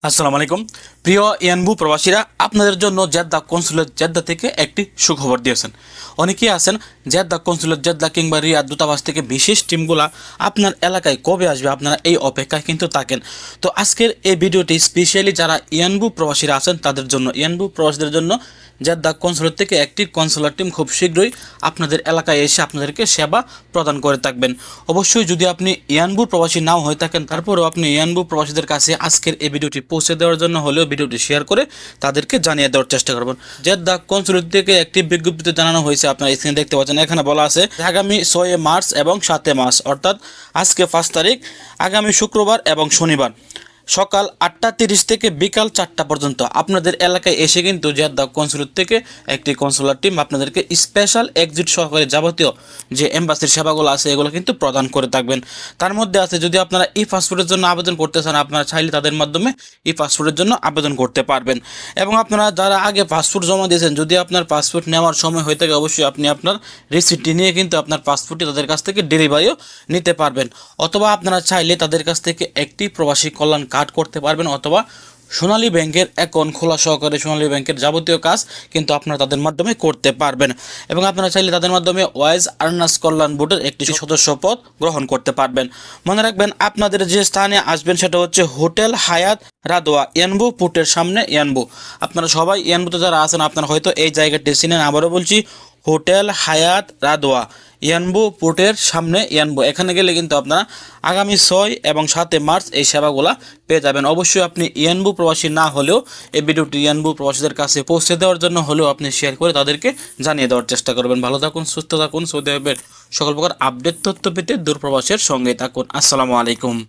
আসসালামু আলাইকুম প্রিয় ইয়ানবু প্রবাসীরা, আপনাদের জন্য জেদ্দা কনসুলেট জেদ্দা থেকে একটি সুখবর দিয়েছেন। অনেকেই আছেন জেদ্দা কনসুলেট জেদ্দা কিংবা রিয়াদ দূতাবাস থেকে বিশেষ টিমগুলা আপনার এলাকায় কবে আসবে, আপনারা এই অপেক্ষায় কিন্তু থাকেন। তো আজকের এই ভিডিওটি স্পেশালি যারা ইয়ানবু প্রবাসীরা আছেন তাদের জন্য, ইয়ানবু প্রবাসীদের জন্য জেদ্দা কনসুলেট থেকে একটি কনসুলার টিম খুব শীঘ্রই আপনাদের এলাকায় এসে আপনাদেরকে সেবা প্রদান করে থাকবেন। অবশ্যই যদি আপনি ইয়ানবু প্রবাসী নাও হয়ে থাকেন, তারপরেও আপনি ইয়ানবু প্রবাসীদের কাছে আজকের এই ভিডিওটি পৌঁছে দেওয়ার জন্য হলেও ভিডিওটি শেয়ার করে তাদেরকে জানিয়ে দেওয়ার চেষ্টা করবেন। জেদ্দা কনসুলেট থেকে একটি বিজ্ঞপ্তিতে জানানো হয়েছে, আপনারা স্ক্রিনে দেখতে পাচ্ছেন। এখানে বলা আছে আগামী 6 মার্চ এবং 7 মার্চ, অর্থাৎ আজকে 5 তারিখ, আগামী শুক্রবার এবং শনিবার সকাল 8:30 থেকে বিকাল 4টা পর্যন্ত আপনাদের এলাকায় এসে কিন্তু জেদ্দা কনসুলেট থেকে একটি কনসুলার টিম আপনাদেরকে স্পেশাল এক্সিট সহকারে যাবতীয় যে এম্বাসির সেবাগুলো আছে এগুলো কিন্তু প্রদান করে থাকবেন। তার মধ্যে আছে, যদি আপনারা ই পাসপোর্টের জন্য আবেদন করতে চান, আপনারা চাইলে তাদের মাধ্যমে ই পাসপোর্টের জন্য আবেদন করতে পারবেন। এবং আপনারা যারা আগে পাসপোর্ট জমা দিয়েছেন, যদি আপনার পাসপোর্ট নেওয়ার সময় হয়ে থাকে, অবশ্যই আপনি আপনার রিসিপ্টটি নিয়ে কিন্তু আপনার পাসপোর্টটি তাদের কাছ থেকে ডেলিভারিও নিতে পারবেন। অথবা আপনারা চাইলে তাদের কাছ থেকে একটি প্রবাসী কল্যাণ কার্ড করতে পারবেন, অথবা সোনালী ব্যাংকের অ্যাকাউন্ট খোলা সহকারে সোনালী ব্যাংকের যাবতীয় কাজ কিন্তু আপনারা তাদের মাধ্যমে করতে পারবেন। এবং আপনারা চাইলে তাদের মাধ্যমে ওয়াইজ আর্নার্স কল্যাণ বোর্ডের একটি সদস্য পদ গ্রহণ করতে পারবেন। মনে রাখবেন, আপনাদের যে স্থানে আসবেন সেটা হচ্ছে হোটেল হায়াত রাদোয়া, ইয়ানবু পোর্টের সামনে ইয়ানবু। আপনারা সবাই ইয়ানবুতে যারা আছেন আপনারা হয়তো এই জায়গাটি চিনেন। আবারও বলছি, হোটেল হায়াত রাদোয়া, ইয়ানবু পোর্টের সামনে ইয়ানবু। এখানে গেলে কিন্তু আপনারা আগামী 6 এবং 7 মার্চ এই সেবাগুলো পেয়ে যাবেন। অবশ্যই আপনি ইয়ানবু প্রবাসী না হলেও এই ভিডিওটি ইয়ানবু প্রবাসীদের কাছে পৌঁছে দেওয়ার জন্য হলেও আপনি শেয়ার করে তাদেরকে জানিয়ে দেওয়ার চেষ্টা করবেন। ভালো থাকুন, সুস্থ থাকুন, সৌদি আরবের সকল প্রকার আপডেট তথ্য পেতে দূরপ্রবাসের সঙ্গে থাকুন। আসসালামু আলাইকুম।